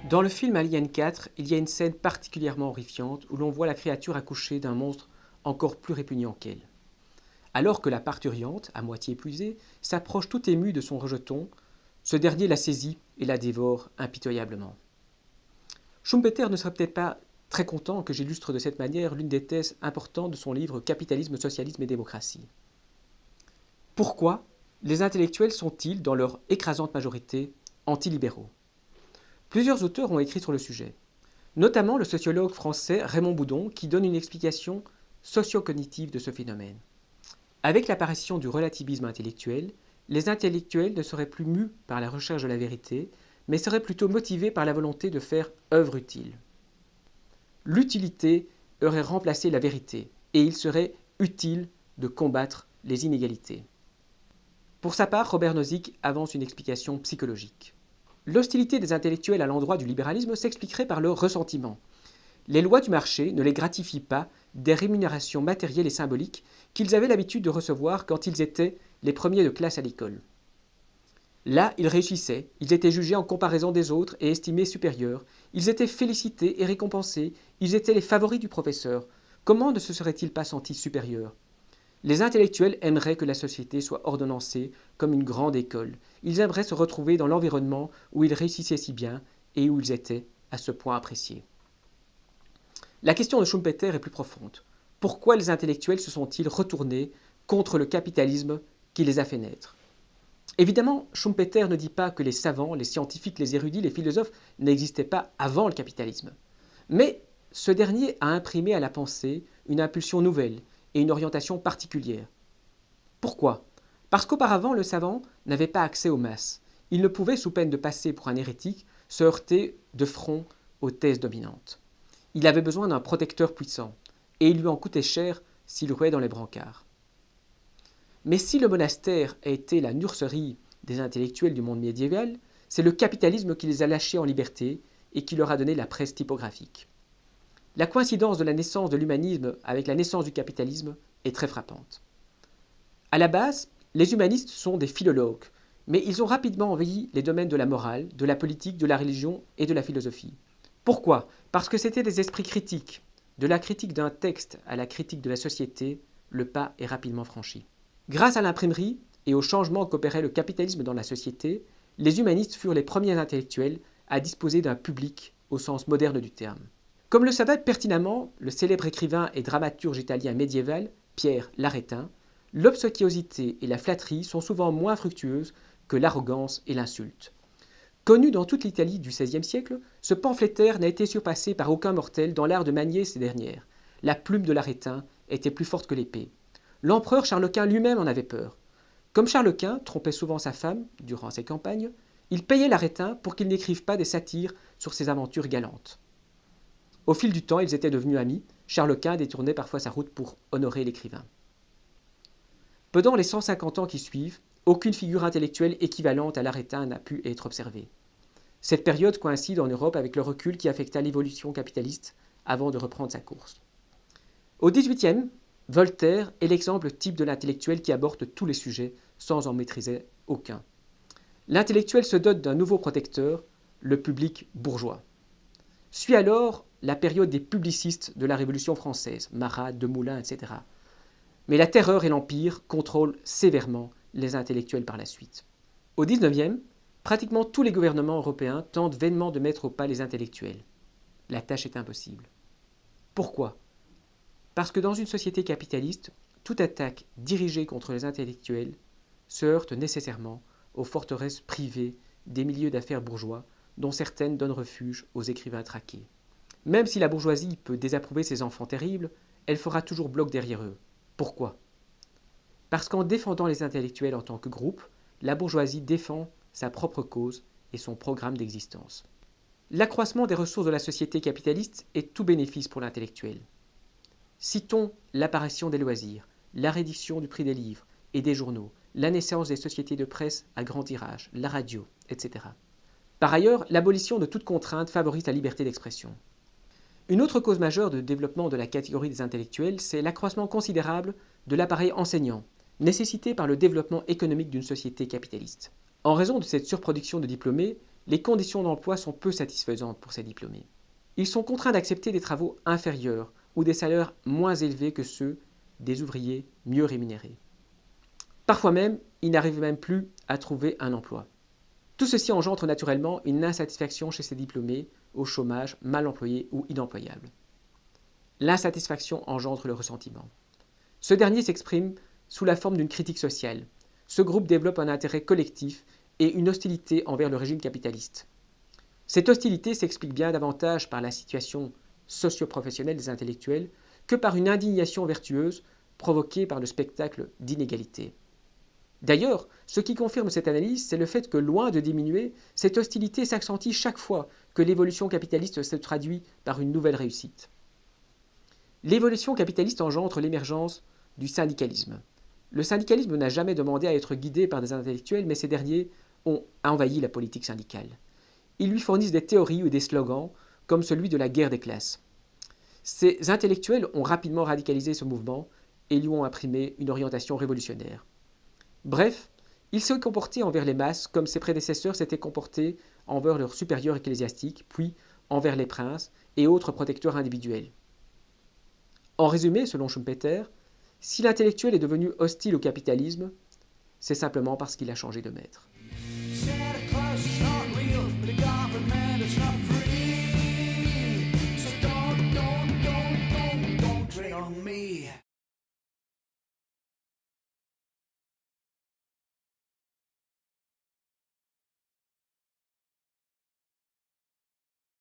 Dans le film Alien 4, il y a une scène particulièrement horrifiante où l'on voit la créature accoucher d'un monstre encore plus répugnant qu'elle. Alors que la parturiente, à moitié épuisée, s'approche tout émue de son rejeton, ce dernier la saisit et la dévore impitoyablement. Schumpeter ne serait peut-être pas très content que j'illustre de cette manière l'une des thèses importantes de son livre Capitalisme, socialisme et démocratie. Pourquoi les intellectuels sont-ils, dans leur écrasante majorité, antilibéraux? Plusieurs auteurs ont écrit sur le sujet, notamment le sociologue français Raymond Boudon qui donne une explication socio-cognitive de ce phénomène. Avec l'apparition du relativisme intellectuel, les intellectuels ne seraient plus mus par la recherche de la vérité, mais seraient plutôt motivés par la volonté de faire œuvre utile. L'utilité aurait remplacé la vérité, et il serait utile de combattre les inégalités. Pour sa part, Robert Nozick avance une explication psychologique. L'hostilité des intellectuels à l'endroit du libéralisme s'expliquerait par leur ressentiment. Les lois du marché ne les gratifient pas des rémunérations matérielles et symboliques qu'ils avaient l'habitude de recevoir quand ils étaient les premiers de classe à l'école. Là, ils réussissaient, ils étaient jugés en comparaison des autres et estimés supérieurs, ils étaient félicités et récompensés, ils étaient les favoris du professeur. Comment ne se seraient-ils pas sentis supérieurs? Les intellectuels aimeraient que la société soit ordonnancée comme une grande école. Ils aimeraient se retrouver dans l'environnement où ils réussissaient si bien et où ils étaient à ce point appréciés. La question de Schumpeter est plus profonde. Pourquoi les intellectuels se sont-ils retournés contre le capitalisme qui les a fait naître? Évidemment, Schumpeter ne dit pas que les savants, les scientifiques, les érudits, les philosophes n'existaient pas avant le capitalisme. Mais ce dernier a imprimé à la pensée une impulsion nouvelle et une orientation particulière. Pourquoi? Parce qu'auparavant, le savant n'avait pas accès aux masses. Il ne pouvait, sous peine de passer pour un hérétique, se heurter de front aux thèses dominantes. Il avait besoin d'un protecteur puissant, et il lui en coûtait cher s'il rouait dans les brancards. Mais si le monastère a été la nurserie des intellectuels du monde médiéval, c'est le capitalisme qui les a lâchés en liberté et qui leur a donné la presse typographique. La coïncidence de la naissance de l'humanisme avec la naissance du capitalisme est très frappante. À la base, les humanistes sont des philologues, mais ils ont rapidement envahi les domaines de la morale, de la politique, de la religion et de la philosophie. Pourquoi? Parce que c'étaient des esprits critiques. De la critique d'un texte à la critique de la société, le pas est rapidement franchi. Grâce à l'imprimerie et au changement qu'opérait le capitalisme dans la société, les humanistes furent les premiers intellectuels à disposer d'un public au sens moderne du terme. Comme le savait pertinemment le célèbre écrivain et dramaturge italien médiéval Pierre l'Arétin, l'obséquiosité et la flatterie sont souvent moins fructueuses que l'arrogance et l'insulte. Connu dans toute l'Italie du XVIe siècle, ce pamphlétaire n'a été surpassé par aucun mortel dans l'art de manier ces dernières. La plume de l'Arétin était plus forte que l'épée. L'empereur Charles Quint lui-même en avait peur. Comme Charles Quint trompait souvent sa femme durant ses campagnes, il payait l'Arétin pour qu'il n'écrive pas des satires sur ses aventures galantes. Au fil du temps, ils étaient devenus amis. Charles Quint détournait parfois sa route pour honorer l'écrivain. Pendant les 150 ans qui suivent, aucune figure intellectuelle équivalente à l'Arétin n'a pu être observée. Cette période coïncide en Europe avec le recul qui affecta l'évolution capitaliste avant de reprendre sa course. Au XVIIIe, Voltaire est l'exemple type de l'intellectuel qui aborde tous les sujets sans en maîtriser aucun. L'intellectuel se dote d'un nouveau protecteur, le public bourgeois. Suit alors la période des publicistes de la Révolution française, Marat, Demoulin, etc. Mais la terreur et l'empire contrôlent sévèrement les intellectuels par la suite. Au XIXe, pratiquement tous les gouvernements européens tentent vainement de mettre au pas les intellectuels. La tâche est impossible. Pourquoi? Parce que dans une société capitaliste, toute attaque dirigée contre les intellectuels se heurte nécessairement aux forteresses privées des milieux d'affaires bourgeois, dont certaines donnent refuge aux écrivains traqués. Même si la bourgeoisie peut désapprouver ces enfants terribles, elle fera toujours bloc derrière eux. Pourquoi? Parce qu'en défendant les intellectuels en tant que groupe, la bourgeoisie défend sa propre cause et son programme d'existence. L'accroissement des ressources de la société capitaliste est tout bénéfice pour l'intellectuel. Citons l'apparition des loisirs, la réduction du prix des livres et des journaux, la naissance des sociétés de presse à grand tirage, la radio, etc. Par ailleurs, l'abolition de toute contrainte favorise la liberté d'expression. Une autre cause majeure de développement de la catégorie des intellectuels, c'est l'accroissement considérable de l'appareil enseignant, nécessité par le développement économique d'une société capitaliste. En raison de cette surproduction de diplômés, les conditions d'emploi sont peu satisfaisantes pour ces diplômés. Ils sont contraints d'accepter des travaux inférieurs ou des salaires moins élevés que ceux des ouvriers mieux rémunérés. Parfois même, ils n'arrivent même plus à trouver un emploi. Tout ceci engendre naturellement une insatisfaction chez ces diplômés au chômage, mal employés ou inemployables. L'insatisfaction engendre le ressentiment. Ce dernier s'exprime sous la forme d'une critique sociale. Ce groupe développe un intérêt collectif et une hostilité envers le régime capitaliste. Cette hostilité s'explique bien davantage par la situation socio-professionnelle des intellectuels que par une indignation vertueuse provoquée par le spectacle d'inégalité. D'ailleurs, ce qui confirme cette analyse, c'est le fait que, loin de diminuer, cette hostilité s'accentue chaque fois que l'évolution capitaliste se traduit par une nouvelle réussite. L'évolution capitaliste engendre l'émergence du syndicalisme. Le syndicalisme n'a jamais demandé à être guidé par des intellectuels, mais ces derniers ont envahi la politique syndicale. Ils lui fournissent des théories ou des slogans, comme celui de la guerre des classes. Ces intellectuels ont rapidement radicalisé ce mouvement et lui ont imprimé une orientation révolutionnaire. Bref, il s'est comporté envers les masses comme ses prédécesseurs s'étaient comportés envers leurs supérieurs ecclésiastiques, puis envers les princes et autres protecteurs individuels. En résumé, selon Schumpeter, si l'intellectuel est devenu hostile au capitalisme, c'est simplement parce qu'il a changé de maître.